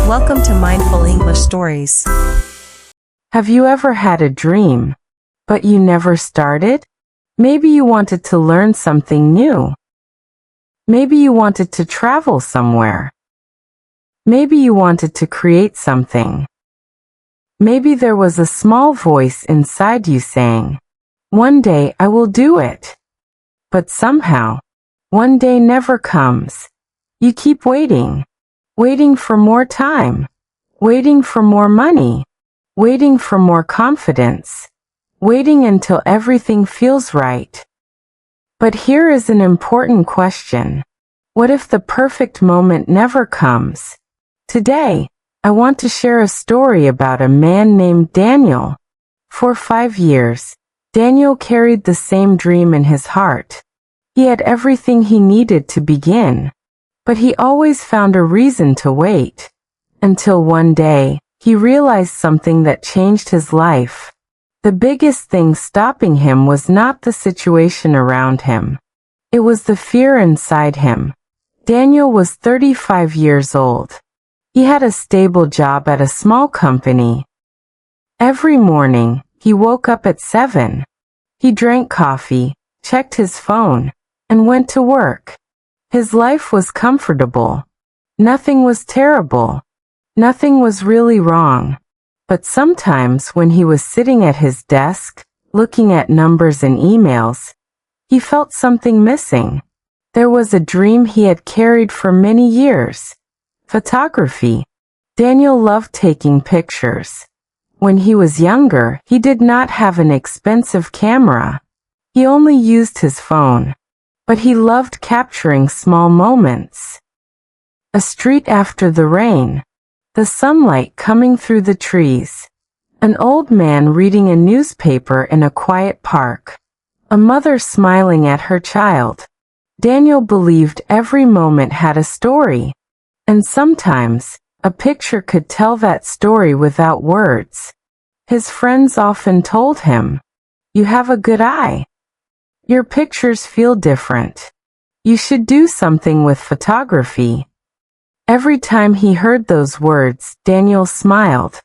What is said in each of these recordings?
Welcome to Mindful English Stories. Have you ever had a dream, but you never started? Maybe you wanted to learn something new. Maybe you wanted to travel somewhere. Maybe you wanted to create something. Maybe there was a small voice inside you saying, "One day I will do it." But somehow, one day never comes. You keep waiting. Waiting for more time, waiting for more money, waiting for more confidence, waiting until everything feels right. But here is an important question. What if the perfect moment never comes? Today, I want to share a story about a man named Daniel. For 5 years, Daniel carried the same dream in his heart. He had everything he needed to begin. But he always found a reason to wait. Until one day, he realized something that changed his life. The biggest thing stopping him was not the situation around him. It was the fear inside him. Daniel was 35 years old. He had a stable job at a small company. Every morning, he woke up at 7. He drank coffee, checked his phone, and went to work. His life was comfortable. Nothing was terrible. Nothing was really wrong. But sometimes when he was sitting at his desk, looking at numbers and emails, he felt something missing. There was a dream he had carried for many years. Photography. Daniel loved taking pictures. When he was younger, he did not have an expensive camera. He only used his phone. But he loved capturing small moments. A street after the rain. The sunlight coming through the trees. An old man reading a newspaper in a quiet park. A mother smiling at her child. Daniel believed every moment had a story. And sometimes, a picture could tell that story without words. His friends often told him, "You have a good eye. Your pictures feel different. You should do something with photography." Every time he heard those words, Daniel smiled.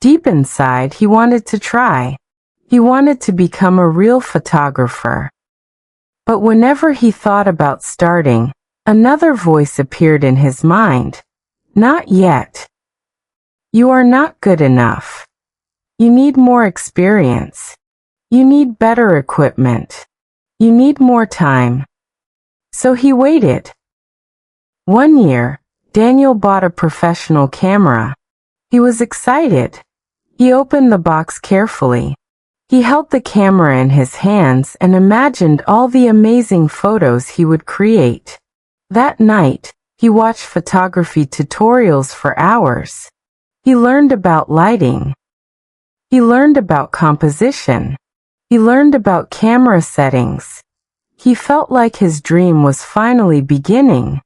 Deep inside, he wanted to try. He wanted to become a real photographer. But whenever he thought about starting, another voice appeared in his mind. "Not yet. You are not good enough. You need more experience. You need better equipment. You need more time." So he waited. One year, Daniel bought a professional camera. He was excited. He opened the box carefully. He held the camera in his hands and imagined all the amazing photos he would create. That night, he watched photography tutorials for hours. He learned about lighting. He learned about composition. He learned about camera settings. He felt like his dream was finally beginning.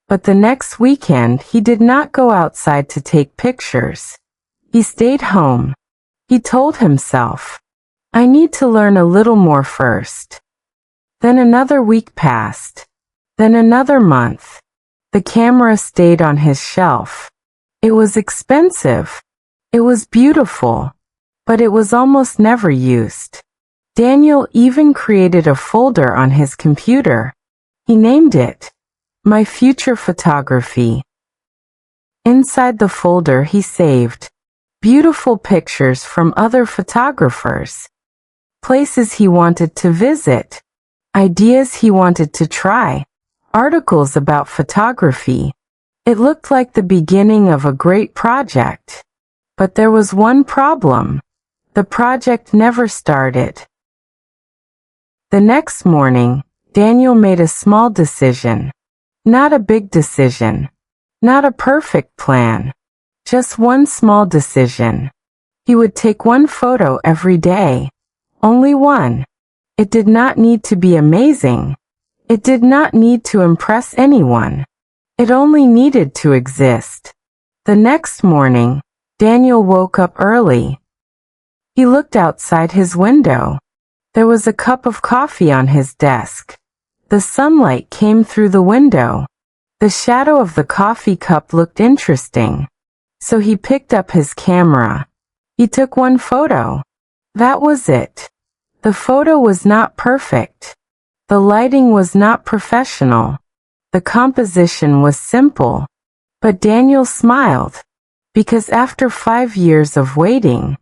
But the next weekend, he did not go outside to take pictures. He stayed home. He told himself, "I need to learn a little more first." Then another week passed. Then another month. The camera stayed on his shelf. It was expensive. It was beautiful. But it was almost never used. Daniel even created a folder on his computer. He named it, "My Future Photography." Inside the folder he saved beautiful pictures from other photographers, places he wanted to visit, ideas he wanted to try, articles about photography. It looked like the beginning of a great project. But there was one problem. The project never started. The next morning, Daniel made a small decision. Not a big decision. Not a perfect plan. Just one small decision. He would take one photo every day. Only one. It did not need to be amazing. It did not need to impress anyone. It only needed to exist. The next morning, Daniel woke up early. He looked outside his window. There was a cup of coffee on his desk. The sunlight came through the window. The shadow of the coffee cup looked interesting. So he picked up his camera. He took one photo. That was it. The photo was not perfect. The lighting was not professional. The composition was simple. But Daniel smiled, because after 5 years of waiting,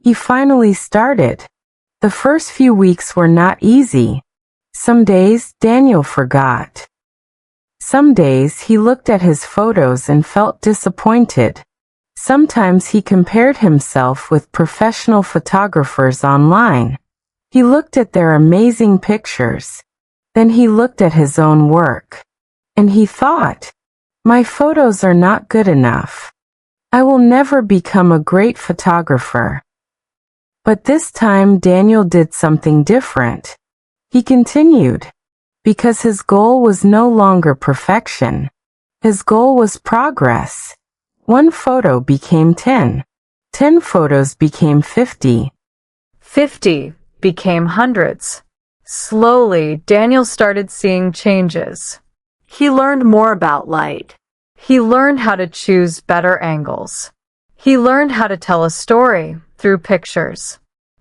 he finally started. The first few weeks were not easy. Some days Daniel forgot. Some days he looked at his photos and felt disappointed. Sometimes he compared himself with professional photographers online. He looked at their amazing pictures. Then he looked at his own work. And he thought, my photos are not good enough. I will never become a great photographer. But this time Daniel did something different. He continued, because his goal was no longer perfection. His goal was progress. 1 photo became 10. 10 photos became 50. 50 became hundreds. Slowly, Daniel started seeing changes. He learned more about light. He learned how to choose better angles. He learned how to tell a story through pictures.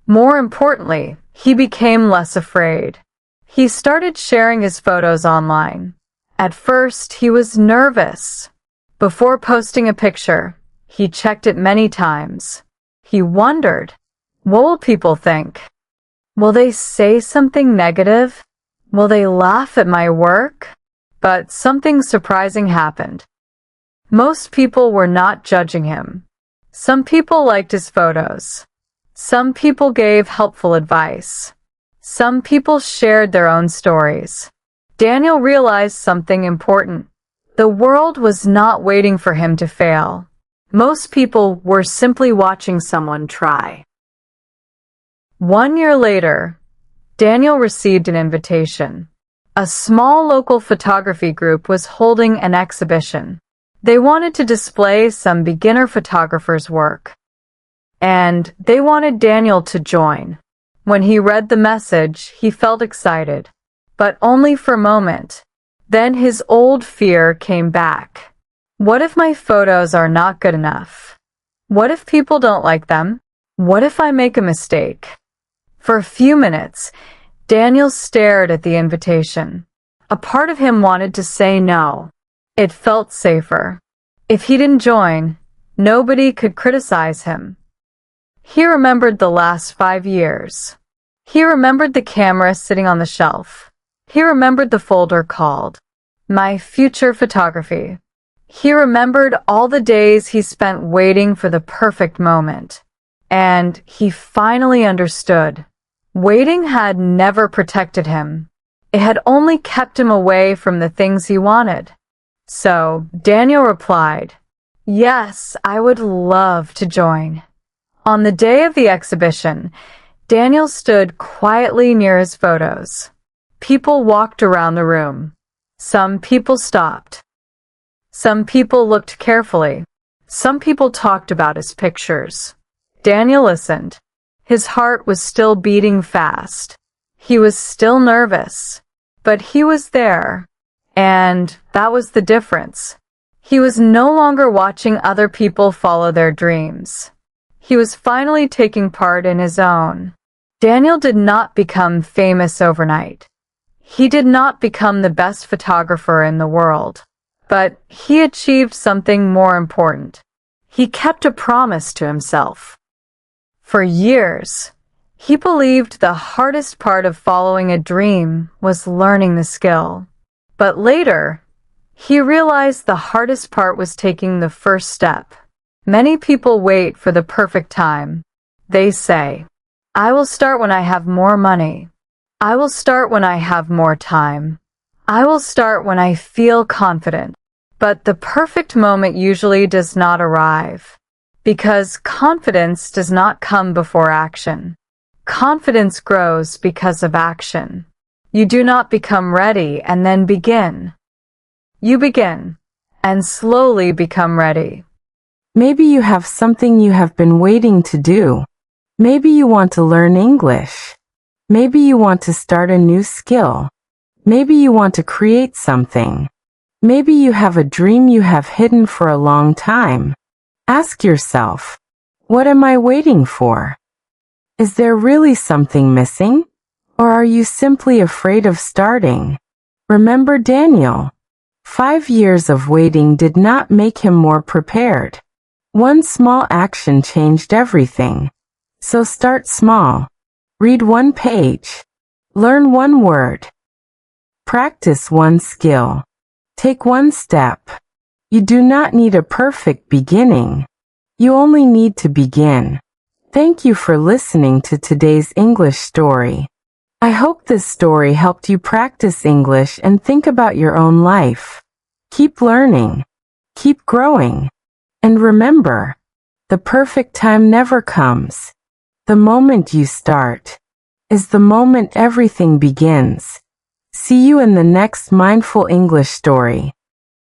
More importantly, he became less afraid. He started sharing his photos online. At first, he was nervous. Before posting a picture, he checked it many times. He wondered, what will people think? Will they say something negative? Will they laugh at my work? But something surprising happened. Most people were not judging him. Some people liked his photos. Some people gave helpful advice. Some people shared their own stories. Daniel realized something important. The world was not waiting for him to fail. Most people were simply watching someone try. 1 year later, Daniel received an invitation. A small local photography group was holding an exhibition. They wanted to display some beginner photographers' work. And they wanted Daniel to join. When he read the message, he felt excited, but only for a moment. Then his old fear came back. What if my photos are not good enough? What if people don't like them? What if I make a mistake? For a few minutes, Daniel stared at the invitation. A part of him wanted to say no. It felt safer. If he didn't join, nobody could criticize him. He remembered the last 5 years. He remembered the camera sitting on the shelf. He remembered the folder called My Future Photography. He remembered all the days he spent waiting for the perfect moment. And he finally understood. Waiting had never protected him. It had only kept him away from the things he wanted. So Daniel replied, "Yes, I would love to join." On the day of the exhibition, Daniel stood quietly near his photos. People walked around the room. Some people stopped. Some people looked carefully. Some people talked about his pictures. Daniel listened. His heart was still beating fast. He was still nervous, but he was there. And that was the difference. He was no longer watching other people follow their dreams. He was finally taking part in his own. Daniel did not become famous overnight. He did not become the best photographer in the world. But he achieved something more important. He kept a promise to himself. For years, he believed the hardest part of following a dream was learning the skill. But later, he realized the hardest part was taking the first step. Many people wait for the perfect time. They say, "I will start when I have more money. I will start when I have more time. I will start when I feel confident." But the perfect moment usually does not arrive, because confidence does not come before action. Confidence grows because of action. You do not become ready and then begin. You begin and slowly become ready. Maybe you have something you have been waiting to do. Maybe you want to learn English. Maybe you want to start a new skill. Maybe you want to create something. Maybe you have a dream you have hidden for a long time. Ask yourself, what am I waiting for? Is there really something missing? Or are you simply afraid of starting? Remember Daniel. 5 years of waiting did not make him more prepared. One small action changed everything. So start small. Read one page. Learn one word. Practice one skill. Take one step. You do not need a perfect beginning. You only need to begin. Thank you for listening to today's English story. I hope this story helped you practice English and think about your own life. Keep learning. Keep growing. And remember, the perfect time never comes. The moment you start is the moment everything begins. See you in the next Mindful English story.